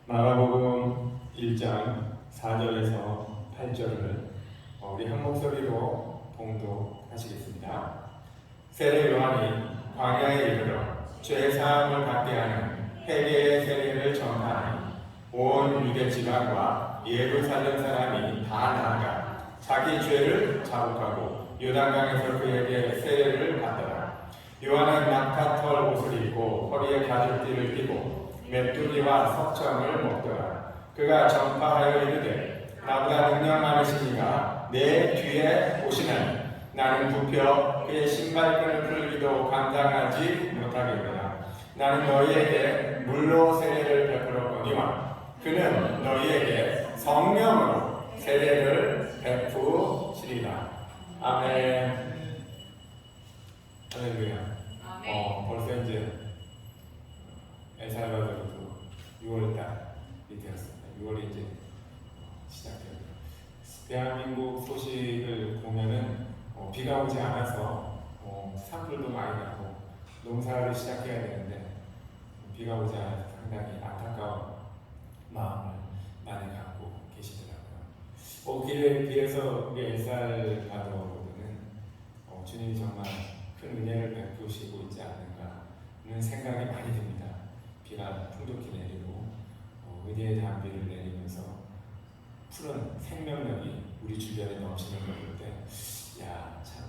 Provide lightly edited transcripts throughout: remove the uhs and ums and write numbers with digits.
마가복음 1장 4절에서 8절을 우리 한 목소리로 봉독하시겠습니다. 세례 요한이 광야에 이르러 죄 사함을 받게 하는 회개의 세례를 전하니 온 유대 지방과 예루살렘 사람이 다 나아가 자기 죄를 자복하고 요단강에서 그에게 세례를 받더라. 요한은 낙타털 옷을 입고 허리에 가죽띠를 띠고 메뚜기와 석청을 먹더라. 그가 전파하여 이르되 나보다 능력 많으시니가 내 뒤에 오시나니 나는 굽혀 그의 신발끈을 풀기도 감당하지 못하겠노라. 나는 너희에게 물로 세례를 베풀었거니와 그는 너희에게 성령으로 세례를 베푸시리라. 아멘. 할렐루야. 벌써 이제 엘살바도르도 6월달이 되었습니다. 6월이 이제 시작돼요. 대한민국 소식을 보면은 비가 오지 않아서 산불도 많이 나고 농사를 시작해야 되는데 비가 오지 않아서 상당히 안타까운 마음을 많이 갖고 계시더라고요. 그에 비해서 우리 엘살바도르는 주님이 정말 큰 은혜를 베푸시고 있지 않는가는 생각이 많이 듭니다. 비가 풍족히 내리고 은혜의 단비를 내리면서 푸른 생명력이 우리 주변에 넘치는 걸 볼 때 야, 참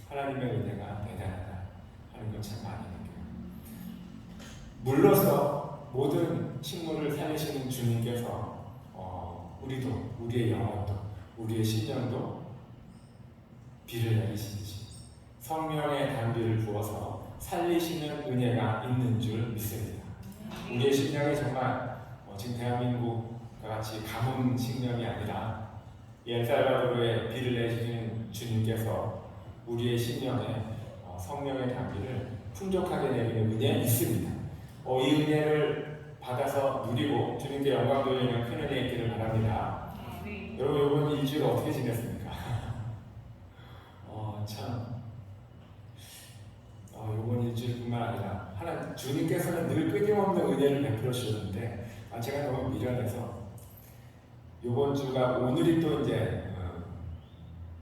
하나님의 은혜가 대단하다 하는 걸 참 많이 느껴요. 물로서 모든 식물을 살리시는 주님께서 우리도, 우리의 영혼도, 우리의 심령도 비를 내리시듯이 성령의 단비를 부어서 살리시는 은혜가 있는 줄 믿습니다. 우리의 심령이 정말 지금 대한민국과 같이 가뭄 심령이 아니라 엘살바도르에 비를 내리시는 주님께서 우리의 심령에 성령의 단비를 풍족하게 내리는 은혜가 있습니다. 이 은혜를 받아서 누리고 주님께 영광 돌리는 큰 은혜 있기를 바랍니다. 여러분 이번 일주일 어떻게 지냈습니까? 이번 일주일뿐만 아니라 주님께서는 늘 끊임없는 은혜를 베풀어 주셨는데 제가 너무 미련해서 이번 주가 오늘이 또 이제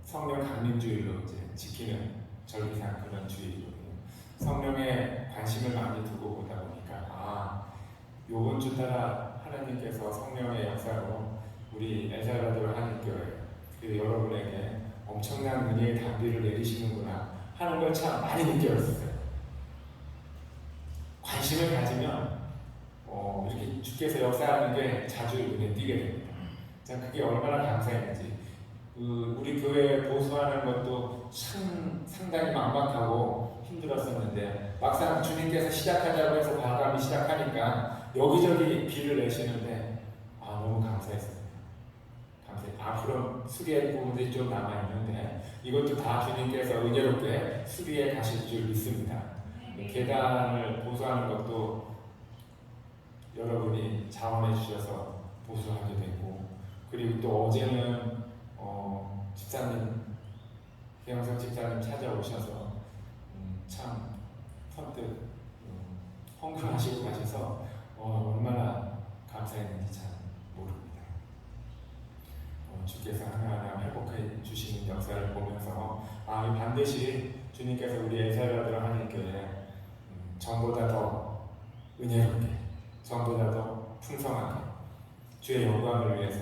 성령 강림주일로 이제 지키는 절기상 그런 주일이거든요. 성령에 관심을 많이 두고 보다 보니까 이번 주 따라 하나님께서 성령의 역사로 우리 엘살바도르 한인교회 그리고 여러분에게 엄청난 은혜의 단비를 내리시는구나 하는 걸 참 많이 느꼈어요. 관심을 가지면 이렇게 주께서 역사하는 게 자주 눈에 띄게 됩니다. 그게 얼마나 감사했는지. 우리 교회 보수하는 것도 참 상당히 막막하고 힘들었었는데 막상 주님께서 시작하자고 해서 과감히 시작하니까 여기저기 비를 내시는데 너무 감사했습니다. 앞으로 수리할 부분들이 좀 남아있는데 이것도 다 주님께서 은혜롭게 수리해 가실 줄 믿습니다. 계단을 보수하는 것도 여러분이 자원해 주셔서 보수하게 되고 그리고 또 어제는 집사님 김영석 집사님 찾아오셔서 참 선뜻 헌금하시고 가셔서 얼마나 감사했는지 참 모릅니다. 주께서 하나하나 회복해 주시는 역사를 보면서 반드시 주님께서 우리 엘살바도르 한인교회 전보다 더 은혜롭게, 전보다 더 풍성하게 주의 영광을 위해서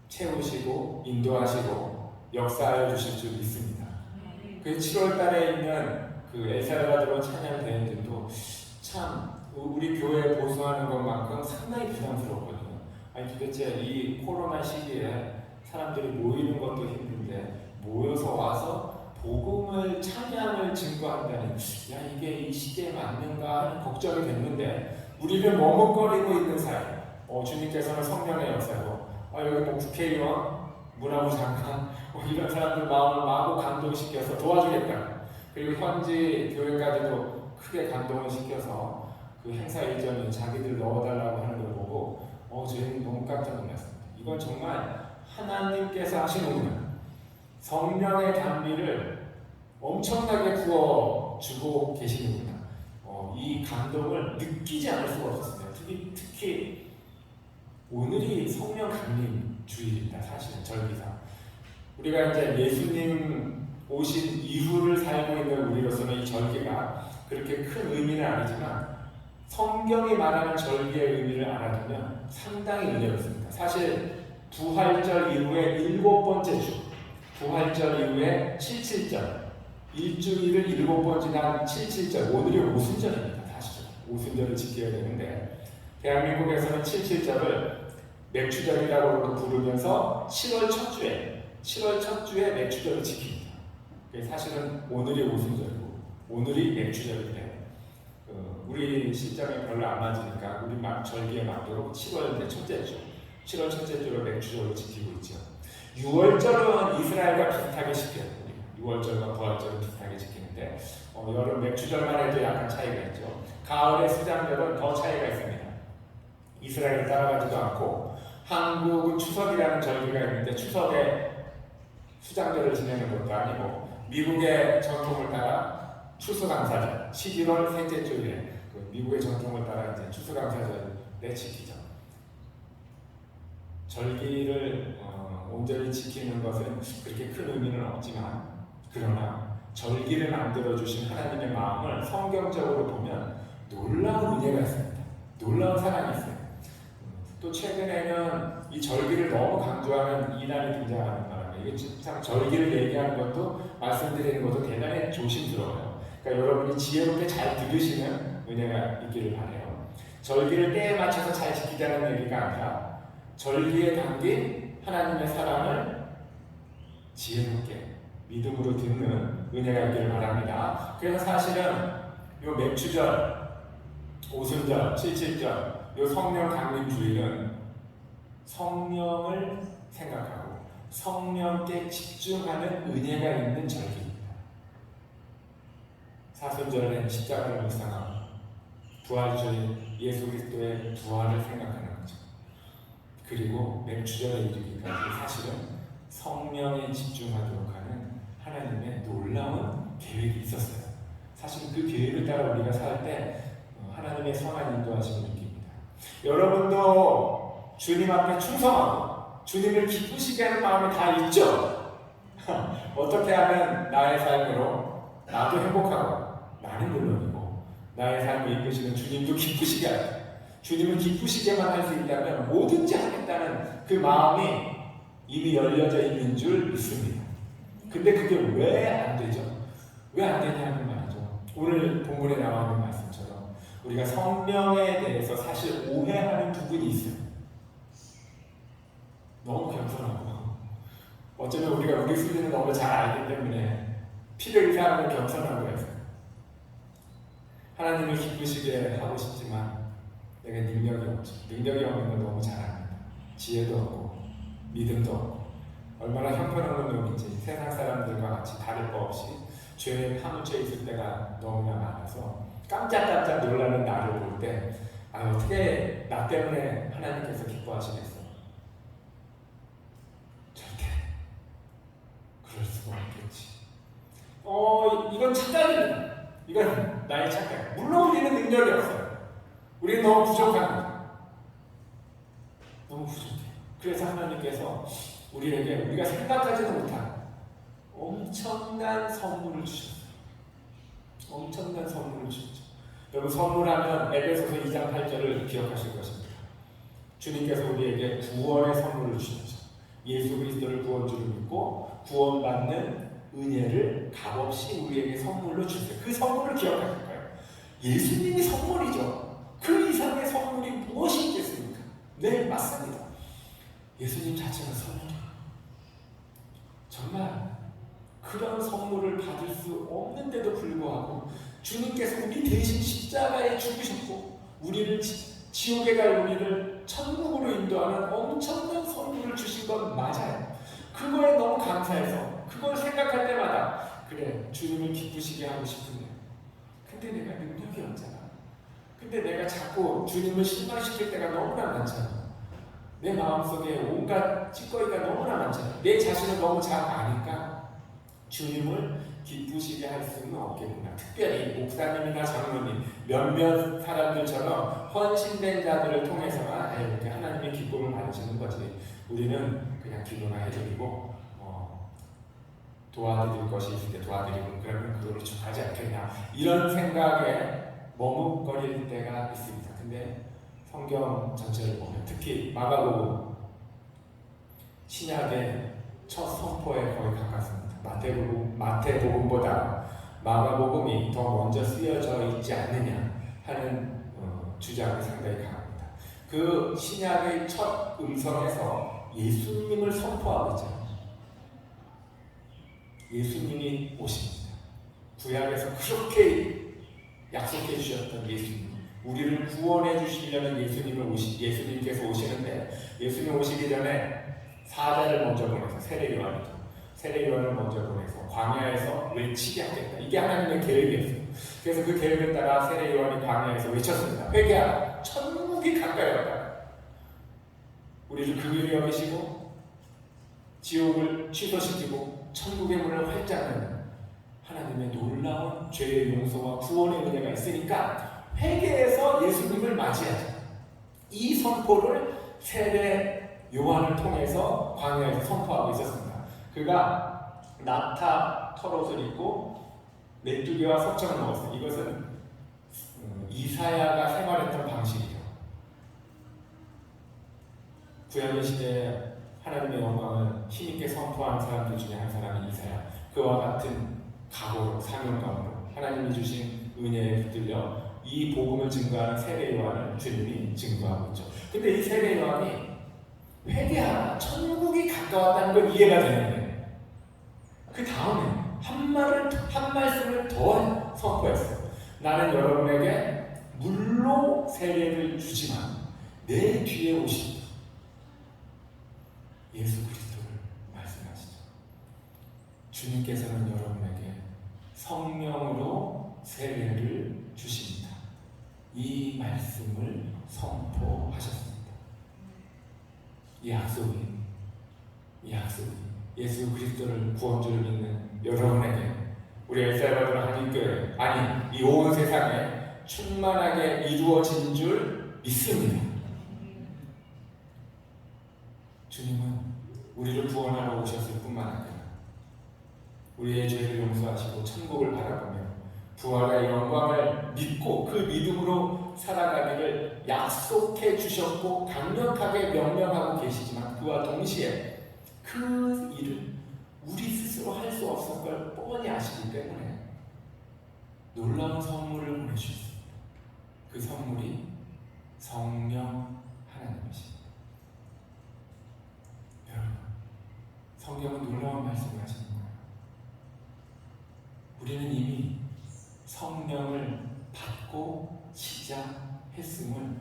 채우시고 인도하시고 역사하여 주실 줄 믿습니다. 그 7월 달에 있는 그 엘살바도르 찬양 대회들도 참 우리 교회에 보수하는 것만큼 상당히 부담스럽거든요. 도대체 이 코로나 시기에 사람들이 모이는 것도 힘든데 모여서 와서 복음을 찬양을 증거한다니 이게 이 시기에 맞는가 하는 걱정이 됐는데 우리는 머뭇거리고 있는 사이 주님께서는 성령의 역사로 여기 국회의원, 문화부 장관 이런 사람들 마음을 마구 감동시켜서 도와주겠다. 그리고 현지 교회까지도 크게 감동을 시켜서 그 행사 일정에 자기들 넣어달라고 하는 걸 보고 저희는 너무 깜짝 놀랐습니다. 이건 정말 하나님께서 하시는구나. 성령의 단비를 엄청나게 부어주고 계시는구나. 이 감동을 느끼지 않을 수가 없었습니다. 특히 오늘이 성령 강림 주일입니다. 사실은 절기상 우리가 이제 예수님 오신 이후를 살고 있는 우리로서는 이 절기가 그렇게 큰 의미는 아니지만 성경이 말하는 절기의 의미를 알아두면 상당히 은혜롭습니다. 사실 부활절 이후에 7번째 주, 부활절 이후에 77절, 일주일을 7번 지난 77절, 오늘이 오순절입니다. 사실 오순절을 지켜야 되는데 대한민국에서는 77절을 맥주절이라고 부르면서 7월 첫 주에 맥주절을 지킵니다. 사실은 오늘이 오순절이고 오늘이 맥주절인데 우리 시점에 별로 안 맞으니까 우리 절기에 맞도록 7월 첫째 주, 7월 첫째 주로 맥주절을 지키고 있죠. 6월절은 이스라엘과 비슷하게 지켜요. 6월절과 부활절을 비슷하게 지키는데 여름 맥주절만 해도 약간 차이가 있죠. 가을의 수장절은 더 차이가 있습니다. 이스라엘을 따라가지도 않고 한국은 추석이라는 절기가 있는데 추석에 수장절을 지내는 것도 아니고 미국의 전통을 따라 추수감사절 11월 셋째 주에 미국의 전통을 따라 이제 추수감사절에 지키죠. 절기를 온전히 지키는 것은 그렇게 큰 의미는 없지만 그러나 절기를 만들어주신 하나님의 마음을 성경적으로 보면 놀라운 은혜가 있습니다. 놀라운 사랑이 있어요. 또 최근에는 이 절기를 너무 강조하는 이단이 등장하는 바람에 이게 참 절기를 얘기하는 것도 말씀드리는 것도 대단히 조심스러워요. 그러니까 여러분이 지혜롭게 잘 들으시는 은혜가 있기를 바라요. 절기를 때에 맞춰서 잘 지키자는 얘기가 아니라 절기에 담긴 하나님의 사랑을 지혜롭게 믿음으로 듣는 은혜가 있기를 바랍니다. 그래서 사실은 요 맥주절, 오순절, 77절, 요 성령 강림 주일은 성령을 생각하고 성령께 집중하는 은혜가 있는 절기입니다. 사순절은 십자가를 묵상하고 부활주일 예수 그리스도의 부활을 생각하는 거죠. 그리고 맥주절에 이르기까지 사실은 성령에 집중하도록 하는 하나님의 놀라운 계획이 있었어요. 사실 그 계획을 따라 우리가 살 때 하나님의 선한 인도하심을 느낍니다. 여러분도 주님 앞에 충성하고 주님을 기쁘시게 하는 마음이 다 있죠? 어떻게 하면 나의 삶으로 나도 행복하고 나는 물론이고 나의 삶을 이끄시는 주님도 기쁘시게 하고 주님을 기쁘시게만 할 수 있다면 뭐든지 하겠다는 그 마음이 이미 열려져 있는 줄 믿습니다. 근데 그게 왜 안 되죠? 왜 안 되냐는 말이죠. 오늘 본문에 나와 있는 말씀처럼 우리가 성령에 대해서 사실 오해하는 부분이 있어요. 너무 겸손하고 어쩌면 우리가 우리 수준을 너무 잘 알기 때문에 필요 이상으로 겸손하고 해서 하나님을 기쁘시게 하고 싶지만 내가 능력이 없죠. 능력이 없는 건 너무 잘 압니다. 지혜도 없고 믿음도 없고 얼마나 형편없는 놈인지 세상 사람들과 같이 다를 거 없이 죄에 파묻혀 있을 때가 너무나 많아서 깜짝깜짝 놀라는 나를 볼 때 어떻게 나 때문에 하나님께서 기뻐하시겠어? 절대 그럴 수가 없겠지. 이건 착각입니다. 이건 나의 착각. 물론 우리는 능력이 없어요. 우리는 너무 부족합니다. 너무 부족해요. 그래서 하나님께서 우리가 생각하지도 못한 엄청난 선물을 주셨어요. 엄청난 선물을 주셨죠. 여러분 선물하면 에베소서 2장 8절을 기억하실 것입니다. 주님께서 우리에게 구원의 선물을 주셨죠. 예수 그리스도를 구원주로 믿고 구원받는 은혜를 값없이 우리에게 선물로 주세요. 그 선물을 기억하실 거예요. 예수님이 선물이죠. 그 이상의 선물이 무엇이 있겠습니까? 네, 맞습니다. 예수님 자체가 선물이에요. 정말 그런 선물을 받을 수 없는데도 불구하고 주님께서 우리 대신 십자가에 죽으셨고 우리를 지옥에 갈 우리를 천국으로 인도하는 엄청난 선물을 주신 건 맞아요. 그거에 너무 감사해서 그걸 생각할 때마다 그래 주님을 기쁘시게 하고 싶은데 근데 내가 능력이 없잖아. 근데 내가 자꾸 주님을 실망시킬 때가 너무나 많잖아. 내 마음속에 온갖 찌꺼기가 너무나 많잖아. 내 자신을 너무 잘 아니까 주님을 기쁘시게 할 수는 없겠구나. 특별히 목사님이나 장로님 몇몇 사람들처럼 헌신된 자들을 통해서만 이렇게 하나님의 기쁨을 받으시는 거지. 우리는 그냥 기도나 해드리고 도와드릴 것이 있을 때 도와드리고 그러면 그걸로 족하지 않겠냐, 이런 생각에 머뭇거릴 때가 있습니다. 근데 성경 전체를 보면 특히 마가복음, 신약의 첫 선포에 거의 가깝습니다. 마태복음보다 마가복음이 더 먼저 쓰여져 있지 않느냐 하는 주장이 상당히 강합니다. 그 신약의 첫 음성에서 예수님을 선포하고 있잖아요. 예수님이 오십니다. 구약에서 그렇게 약속해 주셨던 예수님, 우리를 구원해 주시려는 예수님께서 오시는데, 예수님 오시기 전에 사자를 먼저 보내서 세례요한을 먼저 보내서 광야에서 외치게 하겠다. 이게 하나님의 계획이었어요. 그래서 그 계획을 따라 세례요한이 광야에서 외쳤습니다. 회개하라, 천국이 가까이 왔다. 우리를 긍휼히 여기시고 지옥을 취소시키고 천국의 문을 활짝 여는 하나님의 놀라운 죄의 용서와 구원의 은혜가 있으니까 회개해서 예수님을 맞이하자. 이 선포를 세례 요한을 통해서 광야에서 선포하고 있었습니다. 그가 나타 털옷을 입고 메뚜기와 석청을 먹었어요. 이것은 이사야가 생활했던 방식이죠. 구약의 시대에 하나님의 영광을 힘있게 선포한 사람들 중에 한 사람이 이사야. 그와 같은 각오로, 사명감으로 하나님이 주신 은혜에 붙들려 이 복음을 증거하는 세례 요한을 주님이 증거하고 있죠. 근데 이 세례 요한이 회개하라, 천국이 가까웠다는 걸 이해가 되는데 그 다음에 한 말씀을 더 선포했어요. 나는 여러분에게 물로 세례를 주지만 내 뒤에 오신 예수 그리스도를 말씀하시죠. 주님께서는 여러분에게 성령으로 세례를 주십니다. 이 말씀을 선포하셨습니다. 이 약속이 예수 그리스도를 구원주를 믿는 여러분에게, 우리 엘살바도르 한인교회, 아니 이 온 세상에 충만하게 이루어진 줄 믿습니다. 주님은 우리를 구원하러 오셨을 뿐만 아니라 우리의 죄를 용서하시고 천국을 바라보며 부활의 영광을 믿고 그 믿음으로 살아가기를 약속해 주셨고 강력하게 명령하고 계시지만, 그와 동시에 그 일을 우리 스스로 할 수 없을 걸 뻔히 아시기 때문에 놀라운 선물을 보내주셨습니다. 그 선물이 성령 하나님이십니다. 여러분, 성경은 놀라운 말씀을 하시는 거예요. 우리는 이미 성령을 받고 시작했음을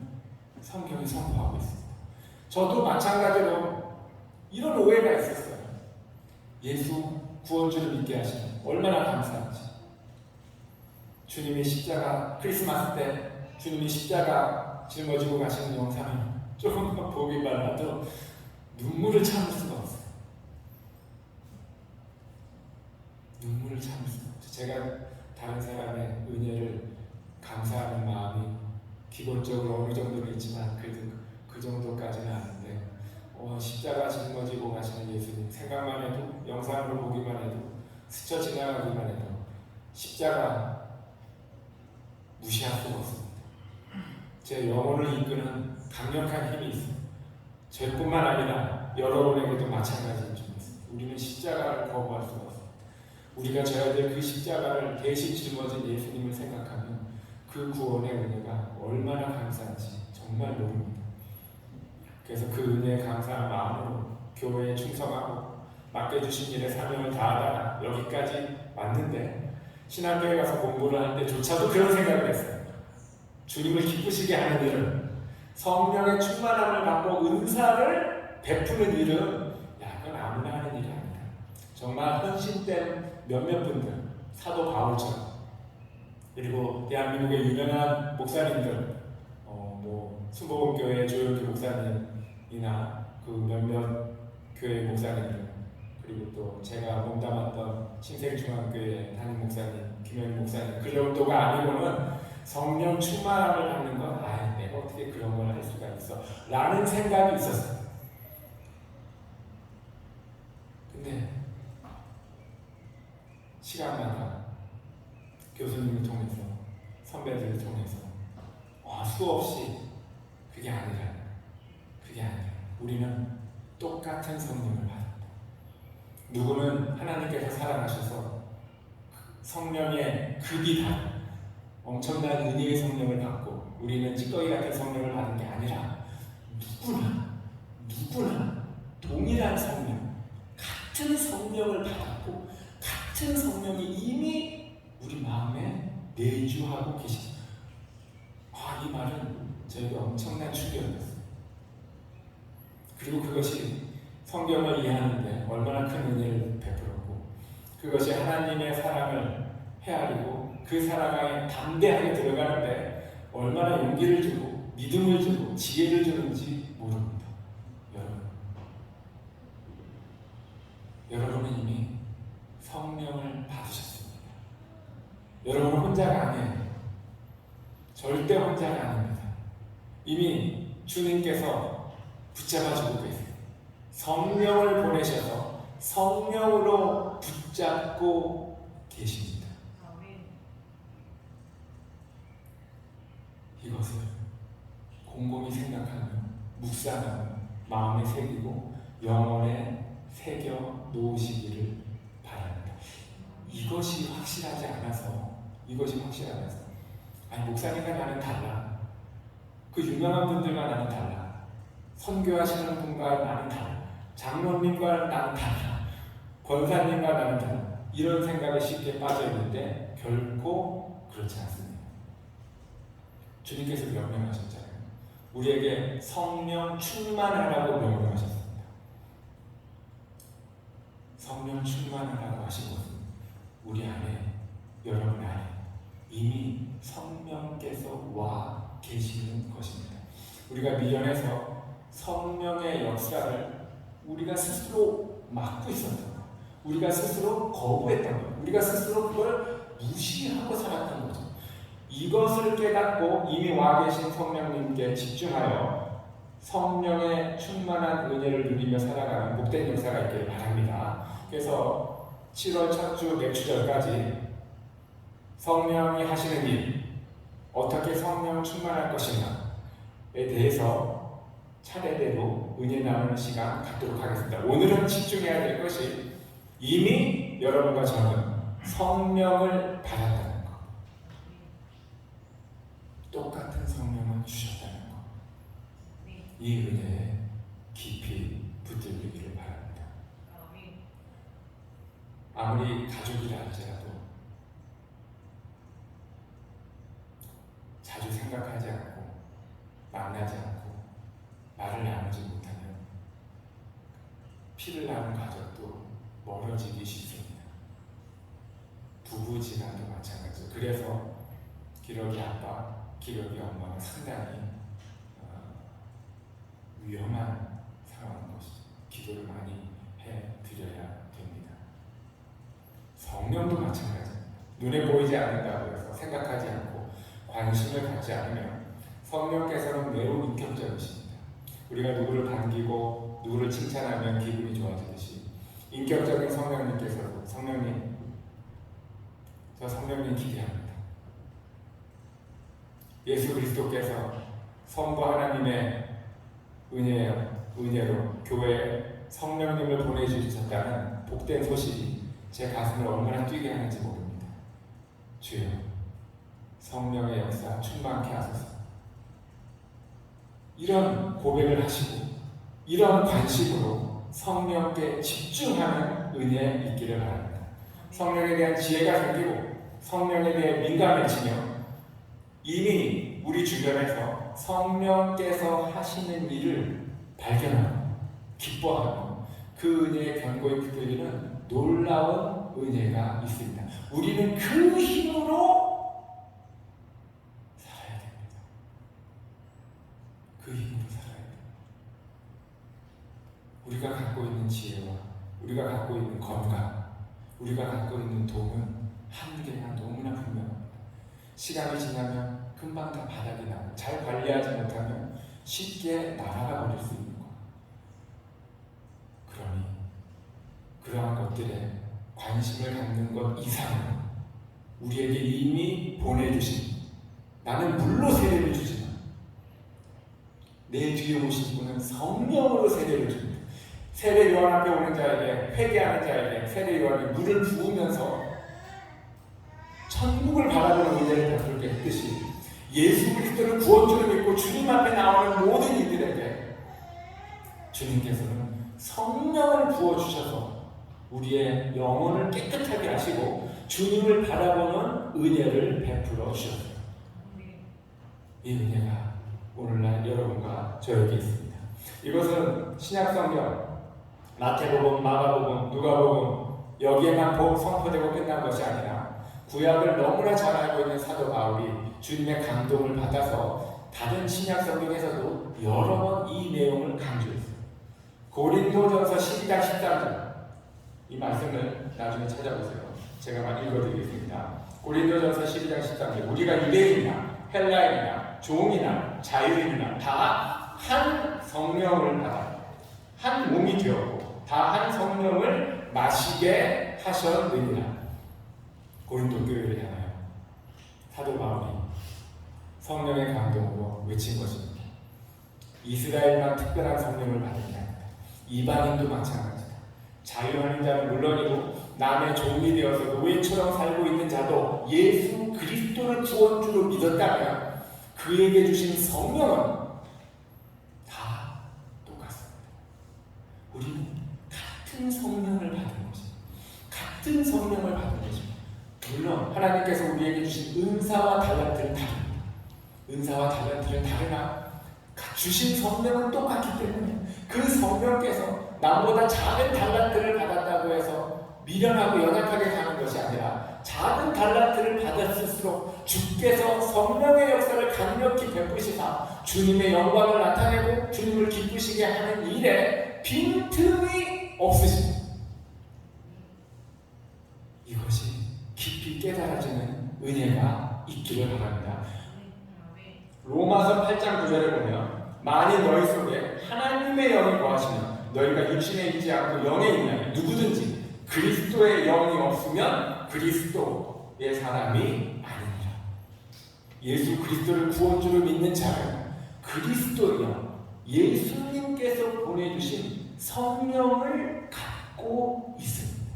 성경이 선포하고 있습니다. 저도 마찬가지로 이런 오해가 있었어요. 예수 구원주를 믿게 하시면 얼마나 감사한지. 주님이 십자가, 크리스마스 때 주님이 십자가 짊어지고 가시는 영상을 조금만 보기만 해도 눈물을 참을 수가 없어요. 눈물을 참을 수가 없어요. 제가 다른 사람의 은혜를 감사하는 마음이 기본적으로 어느 정도는 있지만 그래도 그 정도까지는 아닌데, 십자가 짊어지고 가시는 예수님 생각만 해도, 영상으로 보기만 해도, 스쳐 지나가기만 해도 십자가 무시할 수가 없습니다. 제 영혼을 이끄는 강력한 힘이 있습니다. 저뿐만 아니라 여러분에게도 마찬가지인 줄 믿습니다. 우리는 십자가를 거부할 수가 없습니다. 우리가 져야 될 그 십자가를 대신 짊어진 예수님을 생각하면 그 구원의 은혜가 얼마나 감사한지 정말 모릅니다. 그래서 그 은혜에 감사한 마음으로 교회에 충성하고 맡겨주신 일에 사명을 다하다가 여기까지 왔는데, 신학교에 가서 공부를 하는데 조차도 그런 생각을 했어요. 주님을 기쁘시게 하는 일은, 성령의 충만함을 받고 은사를 베푸는 일은 그건 아무나 하는 일이 아니다. 정말 헌신된 몇몇 분들, 사도 바울처럼, 그리고 대한민국의 유명한 목사님들, 순복음교회 조영기 목사님이나 그 몇몇 교회 목사님들, 그리고 또 제가 몸담았던 신생중학교의 담임 목사님 김현희 목사님 그 정도가 아니고는 성령 충만함을 받는 건 내가 어떻게 그런 걸 할 수가 있어 라는 생각이 있었어요. 근데 시간마다 교수님을 통해서 선배들을 통해서 수없이 그게 아니라 우리는 똑같은 성령을 받았다. 누구는 하나님께서 사랑하셔서 성령의 급이 다른 엄청난 은혜의 성령을 받고 우리는 찌꺼기 같은 성령을 받은 게 아니라 누구나 동일한 성령, 같은 성령을 받았고 같은 성령이 이미 우리 마음에 내주하고 계십니다. 이 말은 저에게 엄청난 충격이었어요. 그리고 그것이 성경을 이해하는데 얼마나 큰 은혜를 베풀었고 그것이 하나님의 사랑을 헤아리고 그 사랑에 담대하게 들어가는데 얼마나 용기를 주고 믿음을 주고 지혜를 주는지 모릅니다. 여러분은 이미 성령을 받으셨습니다. 여러분은 혼자가 아니에요. 절대 혼자가 아닙니다. 이미 주님께서 붙잡아주고 계세요. 성령을 보내셔서 성령으로 붙잡고 계십니다. 이것을 곰곰이 생각하며 묵상하며 마음에 새기고 영혼에 새겨 놓으시기를 바랍니다. 이것이 확실하지 않아서 목사님과 나는 달라. 그 유명한 분들과 나는 달라. 선교하시는 분과 나는 달라. 장로님과 나는 달라. 권사님과 나는 달라. 이런 생각에 쉽게 빠져있는데 결코 그렇지 않습니다. 주님께서 명령하셨잖아요. 우리에게 성령 충만하라고 명령하셨습니다. 성령 충만하라고 하신 것은 우리 안에, 여러분 안에 이미 성령께서 와 계시는 것입니다. 우리가 미련해서 성령의 역사를 우리가 스스로 막고 있었던 거예요. 우리가 스스로 거부했던 거예요. 우리가 스스로 그걸 무시하고 살았던 거죠. 이것을 깨닫고 이미 와 계신 성령님께 집중하여 성령의 충만한 은혜를 누리며 살아가는 복된 역사가 있기를 바랍니다. 그래서 7월 첫 주 맥주절까지 성령이 하시는 일, 어떻게 성령 충만할 것인가에 대해서 차례대로 은혜 나누는 시간 갖도록 하겠습니다. 오늘은 집중해야 될 것이 이미 여러분과 저는 성령을 받았다는 것, 똑같은 성령을 주셨다는 것, 이 은혜에 깊이 붙들리기를 바랍니다. 아무리 가족이라 할지라도 자주 생각하지 않고 만나지 않고 말을 나누지 못하면 피를 나눈 가족도 멀어지기 쉽습니다. 부부지간도 마찬가지죠. 그래서 기러기 아빠, 기러기 엄마가 상당히 위험한 상황인 것이죠. 기도를 많이 해드려야 됩니다. 성령도 마찬가지입니다. 눈에 보이지 않는다고 해서 생각하지 않고 관심을 갖지 않으면 성령께서는 매우 인격적이십니다. 우리가 누구를 반기고 누구를 칭찬하면 기분이 좋아지듯이 인격적인 성령님께서도 성령님, 저 성령님 기대합니다. 예수 그리스도께서 성부 하나님의 은혜로 교회에 성령님을 보내주셨다는 복된 소식이 제 가슴을 얼마나 뛰게 하는지 모릅니다. 주여, 성령의 역사 충만케 하소서. 이런 고백을 하시고 이런 관심으로 성령께 집중하는 은혜 있기를 바랍니다. 성령에 대한 지혜가 생기고 성령에 대해 민감해지며 이미 우리 주변에서 성령께서 하시는 일을 발견하고 기뻐하고 그 은혜의 견고히 붙들리는 놀라운 은혜가 있습니다. 우리는 그 힘으로 살아야 됩니다. 그 힘으로 살아야 됩니다. 우리가 갖고 있는 지혜와 우리가 갖고 있는 건강, 우리가 갖고 있는 돈은 한계가 너무나 분명합니다. 시간이 지나면 금방 다 바닥이 나고 잘 관리하지 못하면 쉽게 날아가 버릴 수 있는 것. 그러니 그러한 것들에 관심을 갖는 것 이상으로 우리에게 이미 보내주신, 나는 물로 세례를 주지만 내 뒤에 오신 분은 성령으로 세례를 줍니다. 세례 요한 앞에 오는 자에게, 회개하는 자에게 세례 요한이 물을 부으면서 천국을 바라보는 은혜를 베풀게 했듯이 예수 그리스도를 구원주로 믿고 주님 앞에 나오는 모든 이들에게 주님께서는 성령을 부어주셔서 우리의 영혼을 깨끗하게 하시고 주님을 바라보는 은혜를 베풀어 주셨어요. 이 은혜가 오늘날 여러분과 저에게 있습니다. 이것은 신약성경 마태복음, 마가복음, 누가복음 여기에만 선포되고 끝난 것이 아니라 구약을 너무나 잘 알고 있는 사도 바울이 주님의 감동을 받아서 다른 신약성경에서도 여러 번 이 내용을 강조했어요. 고린도전서 12장 13절, 이 말씀을 나중에 찾아보세요. 제가 많이 읽어드리겠습니다. 고린도전서 12장 13절, 우리가 유대인이나 헬라인이나 종이나 자유인이나 다 한 성령을 받아 한 몸이 되었고 다 한 성령을 마시게 하셨느니라. 고린도 교회를 향하여 사도 바울이 성령의 감동으로 외친 것입니다. 이스라엘만 특별한 성령을 받은 게 아니다. 이방인도 마찬가지다. 자유하는 자는 물론이고 남의 종이 되어서 노예처럼 살고 있는 자도 예수 그리스도를 구원주로 믿었다면 그에게 주신 성령은 다 똑같습니다. 우리는 같은 성령을 받은 것입니다. 같은 성령을 받은 것입니다. 물론 하나님께서 우리에게 주신 은사와 달란트는 다릅니다. 은사와 달란트는 다르나 주신 성령은 똑같기 때문에 그 성령께서 남보다 작은 달란트를 받았다고 해서 미련하고 연약하게 사는 것이 아니라 작은 달란트를 받았을수록 주께서 성령의 역사를 강력히 베푸시사 주님의 영광을 나타내고 주님을 기쁘시게 하는 일에 빈틈이 없으십니다. 이것이 깊이 깨달아지는 은혜가 있기를 바랍니다. 로마서 8장 9절에 보면 만일 너희 속에 하나님의 영이 거하시면 너희가 육신에 있지 않고 영에 있나니 누구든지 그리스도의 영이 없으면 그리스도의 사람이 아니니라. 예수 그리스도를 구원주로 믿는 자는 그리스도의 영, 예수님께서 보내주신 성령을 갖고 있습니다.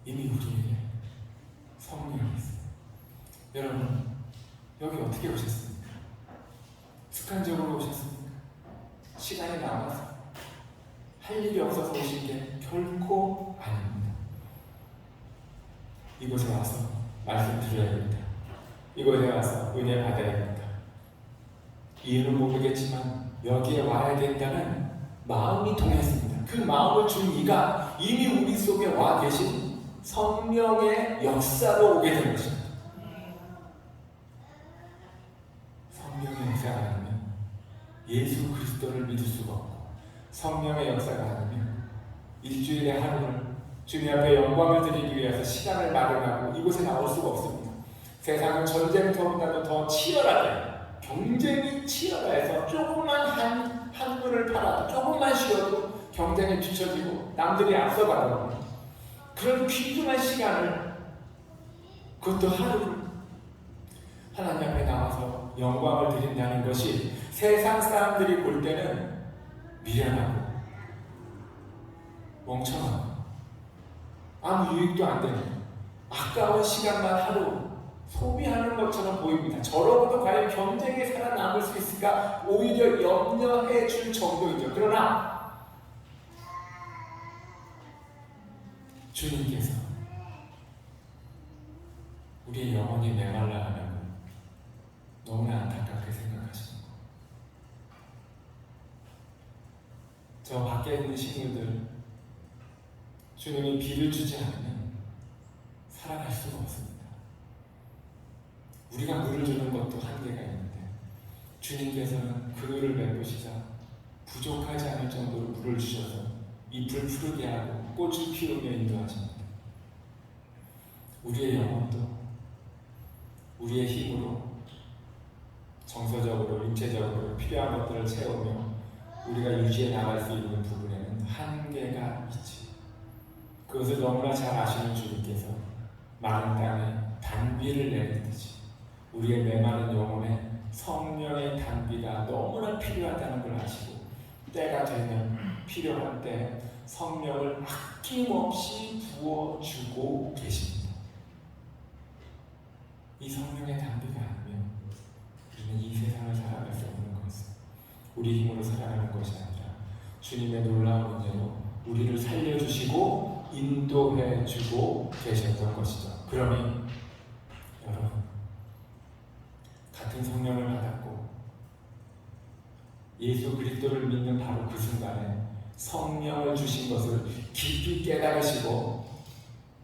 이미 우리에게 성령이 있습니다. 여러분, 여기 어떻게 오셨습니까? 습관적으로 오셨습니까? 시간이 남아서 할 일이 없어서 오신 게 결코 아닙니다. 이곳에 와서 말씀 드려야 됩니다. 이곳에 와서 은혜 받아야 됩니다. 이유는 모르겠지만 여기에 와야 된다는 마음이 동했습니다. 그 마음을 준 이가 이미 우리 속에 와 계신 성령의 역사로 오게 된 것입니다. 성령의 역사가 아니면 예수 그리스도를 믿을 수가 없고 성령의 역사가 아니면 일주일의 하루를 주님 앞에 영광을 드리기 위해서 시간을 마련하고 이곳에 나올 수가 없습니다. 세상은 전쟁터보다도 더 치열하게 경쟁이 치열해서 조금만 한 분을 팔아도 조금만 쉬어도 경쟁에 뒤처지고 남들이 앞서가는 그런 귀중한 시간을, 그것도 하루를 하나님 앞에 나와서 영광을 드린다는 것이 세상 사람들이 볼 때는 미련하고 멍청하고 아무 유익도 안 되는 아까운 시간만 하루 소비하는 것처럼 보입니다. 저러고도 과연 경쟁에 살아남을 수 있을까 오히려 염려해 줄 정도이죠. 그러나 주님께서 우리의 영혼이 메말라 하면 너무나 안타깝게 생각하시는 것. 저 밖에 있는 식물들 주님이 비를 주지 않으면 살아갈 수가 없습니다. 우리가 물을 주는 것도 한계가 있는데 주님께서는 그늘을 메꾸시자 부족하지 않을 정도로 물을 주셔서 잎을 푸르게 하고 꽃을 피우며 인도하십니다. 우리의 영혼도 우리의 힘으로 정서적으로 육체적으로 필요한 것들을 채우며 우리가 유지해 나갈 수 있는 부분에는 한계가 있지. 그것을 너무나 잘 아시는 주님께서 마른 땅에 단비를 내리듯이 우리의 메마른 영혼에 성령의 단비가 너무나 필요하다는 걸 아시고 때가 되면 필요한 때 성령을 아낌없이 부어주고 계십니다. 이 성령의 단비가 아니면 우리는 이 세상을 살아갈 수 없는 것은 우리 힘으로 살아가는 것이 아니라 주님의 놀라운 은혜로 우리를 살려주시고 인도해주고 계셨던 것이죠. 그러니 여러분, 같은 성령을 받았고 예수 그리스도를 믿는 바로 그 순간에 성령을 주신 것을 깊이 깨달으시고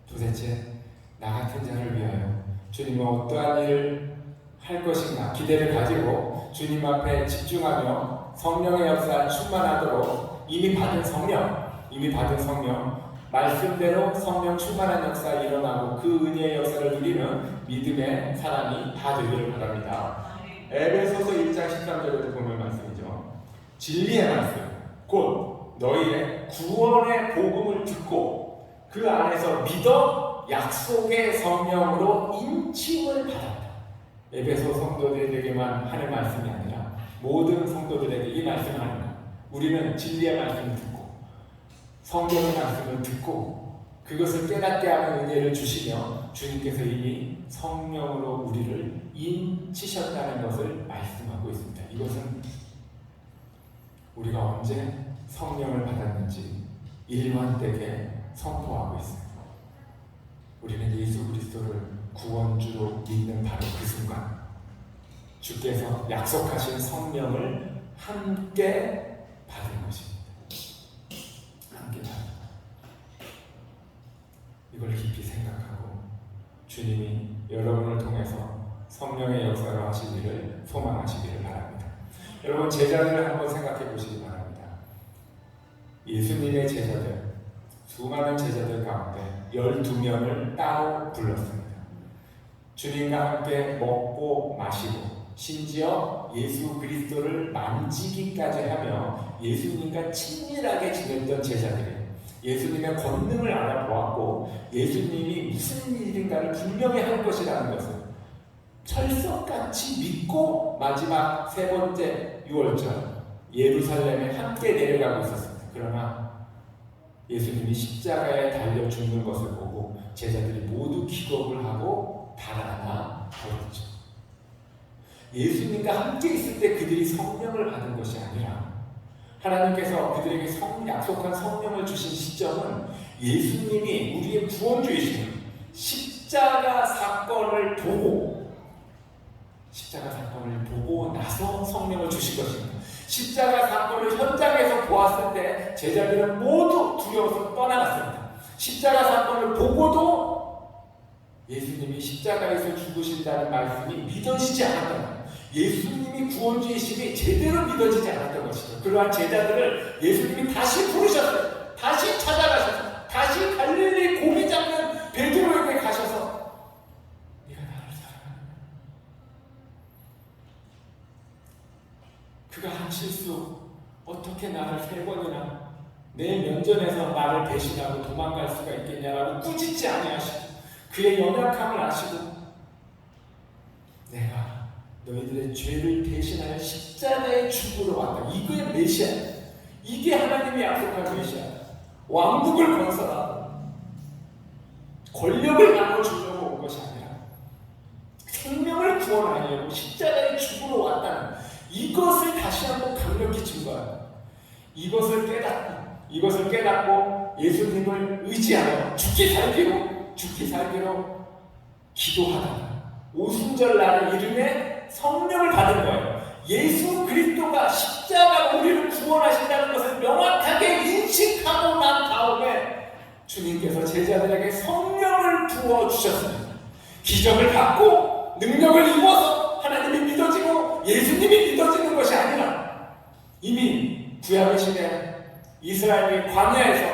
도대체 나 같은 자를 위하여 주님은 어떠한 일을 할 것인가 기대를 가지고 주님 앞에 집중하며 성령의 역사 충만하도록 이미 받은 성령 말씀대로 성령 충만한 역사가 일어나고 그 은혜의 역사를 누리는 믿음의 사람이 다 되기를 바랍니다. 에베소서 1장 13절에도 보면 말씀이죠. 진리의 말씀 곧 너희의 구원의 복음을 듣고 그 안에서 믿어 약속의 성령으로 인침을 받았다. 에베소 성도들에게만 하는 말씀이 아니라 모든 성도들에게 이 말씀을 하는 거예요. 우리는 진리의 말씀을 듣고 성경의 말씀을 듣고 그것을 깨닫게 하는 은혜를 주시며 주님께서 이미 성령으로 우리를 인치셨다는 것을 말씀하고 있습니다. 이것은 우리가 언제 성령을 받았는지 일관되게 선포하고 있습니다. 우리는 예수 그리스도를 구원주로 믿는 바로 그 순간 주께서 약속하신 성령을 함께 받은 것입니다. 함께 받은 것. 이걸 깊이 생각하고 주님이 여러분을 통해서 성령의 역사를 하시기를 소망하시기를 바랍니다. 여러분, 제자들을 한번 생각해 보시기 바랍니다. 예수님의 제자들, 수많은 제자들 가운데 12명을 따로 불렀습니다. 주님과 함께 먹고 마시고 심지어 예수 그리스도를 만지기까지 하며 예수님과 친밀하게 지냈던 제자들이에요. 예수님의 권능을 알아보았고 예수님이 무슨 일인가를 분명히 할 것이라는 것을 철석같이 믿고 마지막 세 번째 유월절 예루살렘에 함께 내려가고 있었습니다. 그러나 예수님이 십자가에 달려 죽는 것을 보고 제자들이 모두 기겁을 하고 달아나 버렸죠. 예수님과 함께 있을 때 그들이 성령을 받은 것이 아니라 하나님께서 그들에게 약속한 성령을 주신 시점은 예수님이 우리의 구원주이신 십자가 사건을 보고 나서 성령을 주신 것입니다. 십자가 사건을 현장에서 보았을 때 제자들은 모두 두려워서 떠나갔습니다. 십자가 사건을 보고도 예수님이 십자가에서 죽으신다는 말씀이 믿어지지 않았던 거예요. 예수님이 구원주이심이 제대로 믿어지지 않았던 것이죠. 그러한 제자들을 예수님이 다시 부르셨어요. 다시 찾아가셔서 다시 갈릴리 고기 잡는 베드로에게 가셔서 네가 나를 사랑하느냐? 그가 한 실수 어떻게 나를 3번이나 내 면전에서 나를 배신하고 도망갈 수가 있겠냐라고 꾸짖지 아니하시고 그의 연약함을 아시고 내가 너희들의 죄를 대신하여 십자가에 죽으러 왔다. 이게 메시아. 이게 하나님이 약속한 메시아. 왕국을 건설하고 권력을 나눠주려고 온 것이 아니라 생명을 구원하려고 십자가에 죽으러 왔다는 이것을 다시 한번 강력히 증거합니다. 이것을 깨닫고 예수님을 의지하여 죽기 살기로 기도하다가 오순절날 이름에 성령을 받은 거예요. 예수 그리스도가 십자가로 우리를 구원하신다는 것을 명확하게 인식하고 난 다음에 주님께서 제자들에게 성령을 부어주셨습니다. 기적을 받고 능력을 입어서 하나님이 믿어지고 예수님이 믿어지는 것이 아니라 이미 구약의 시대 이스라엘이 광야에서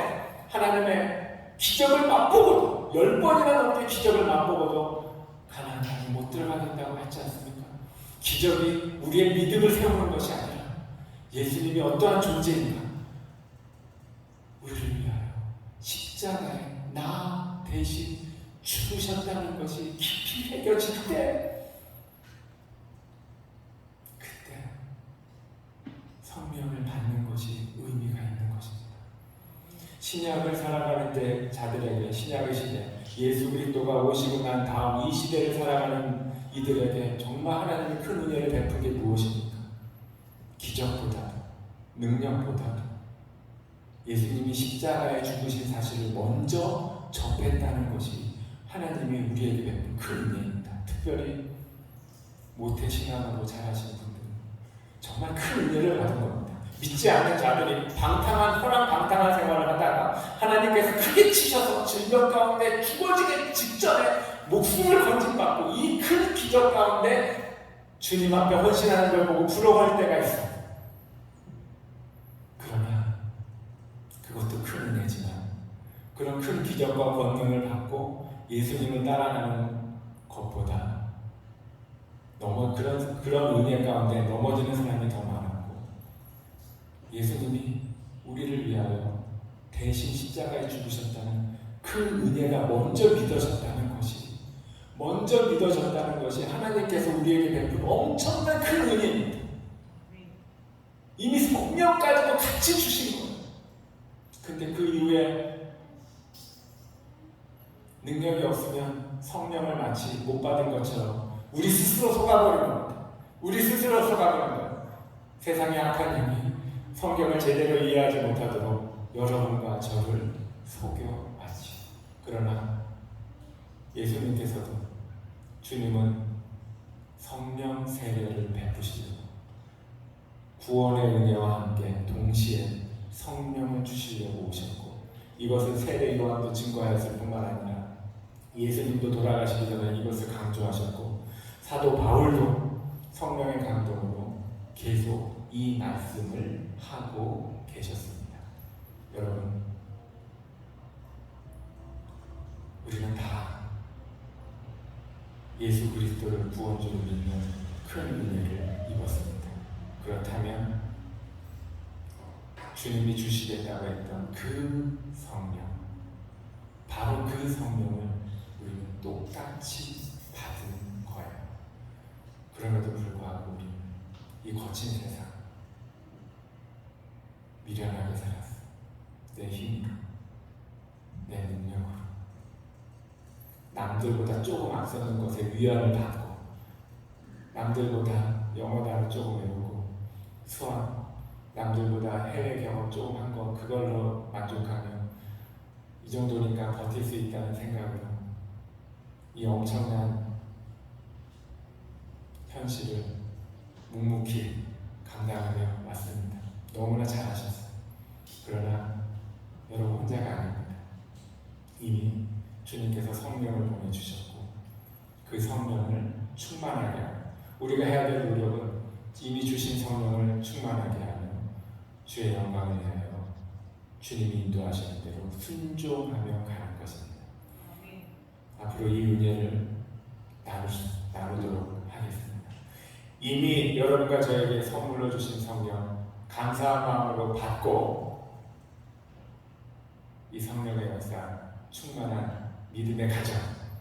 하나님의 기적을 맛보고도 10번이나 넘게 기적을 맛보고도 가나안 땅에 못 들어가겠다고 했지 않습니까? 기적이 우리의 믿음을 세우는 것이 아니라 예수님이 어떠한 존재인가 우리를 위하여 십자가에 나 대신 죽으셨다는 것이 깊이 새겨질 때 그때 성령을 받는 것이 의미가 있는 것입니다. 신약을 살아가는 때 자들에게 신약의 시대 예수 그리스도가 오시고 난 다음 이 시대를 살아가는 이들에게 정말 하나님의 큰 은혜를 베푼 게 무엇입니까? 기적보다도 능력보다도 예수님이 십자가에 죽으신 사실을 먼저 접했다는 것이 하나님이 우리에게 베푼 큰 은혜입니다. 특별히 모태신앙으로 자라신 분들 정말 큰 은혜를 받은 겁니다. 믿지 않는 자들이 호랑방탕한 생활을 하다가 하나님께서 크게 치셔서 질병 가운데 죽어지기 직전에 목숨을 건진받고 이 큰 기적 가운데 주님 앞에 헌신하는 걸 보고 부러워할 때가 있어요. 그러면 그것도 큰 은혜지만 그런 큰 기적과 권능을 받고 예수님을 따라가는 것보다 그런 은혜 가운데 넘어지는 사람이 더 많았고 예수님이 우리를 위하여 대신 십자가에 죽으셨다는 그 은혜가 먼저 믿어졌다는 것이 하나님께서 우리에게 베푼 엄청난 큰 은혜입니다. 이미 성령까지도 같이 주신 거예요. 근데 그 이후에 능력이 없으면 성령을 마치 못 받은 것처럼 우리 스스로 속아버리는 겁니다. 우리 스스로 속아버리는 거예요. 세상의 악한 영이 성경을 제대로 이해하지 못하도록 여러분과 저를 속여왔지. 그러나 예수님께서도 주님은 성령 세례를 베푸시고 구원의 은혜와 함께 동시에 성령을 주시려고 오셨고 이것을 세례 요한도 증거하였을 뿐만 아니라 예수님도 돌아가시기 전에 이것을 강조하셨고 사도 바울도 성령의 감동으로 계속 이 말씀을 하고 계셨습니다. 여러분, 우리는 다 예수 그리스도를 구원주로 믿는 큰 은혜를 입었습니다. 그렇다면 주님이 주시겠다고 했던 그 성령, 바로 그 성령을 우리는 똑같이 받은 거예요. 그럼에도 불구하고 우리는 이 거친 세상 미련하게 살았어. 내 힘으로, 내 능력으로 남들보다 조금 앞서는 것에 위안을 받고 남들보다 영어 단어 조금 외우고 수학 남들보다 해외 경험 조금 한 거 그걸로 만족하며 이 정도니까 버틸 수 있다는 생각으로 이 엄청난 현실을 묵묵히 감당하며 왔습니다. 너무나 잘하셨어요. 그러나 여러분 혼자가 아닙니다. 이미 주님께서 성령을 보내주셨고 그 성령을 충만하게 하고 우리가 해야 될 노력은 이미 주신 성령을 충만하게 하며 주의 영광을 위하여 주님이 인도하시는 대로 순종하며 가는 것입니다. 앞으로 이 은혜를 나누도록 하겠습니다. 이미 여러분과 저에게 선물로 주신 성령 감사한 마음으로 받고 이 성령의 역사 충만한 믿음의 가정,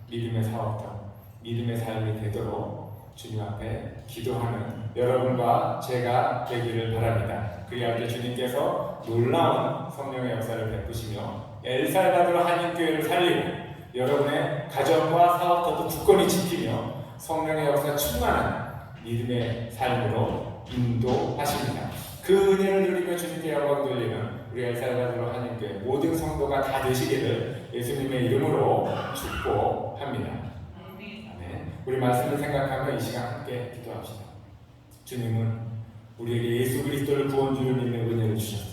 믿음의 사업터, 믿음의 삶이 되도록 주님 앞에 기도하는 여러분과 제가 되기를 바랍니다. 그리할 때 주님께서 놀라운 성령의 역사를 베푸시며 엘살바도르 한인교회를 살리고 여러분의 가정과 사업터도 굳건히 지키며 성령의 역사 충만한 믿음의 삶으로 인도하십니다. 그 은혜를 누리며 주님께 영광 돌리는 우리 엘살바도르 한인교회 모든 성도가 다 되시기를 예수님의 이름으로 축복합니다. 아멘. 우리 말씀을 생각하며 이 시간 함께 기도합시다. 주님은 우리에게 예수 그리스도를 구원주로 믿는 은혜를 주셨습니다.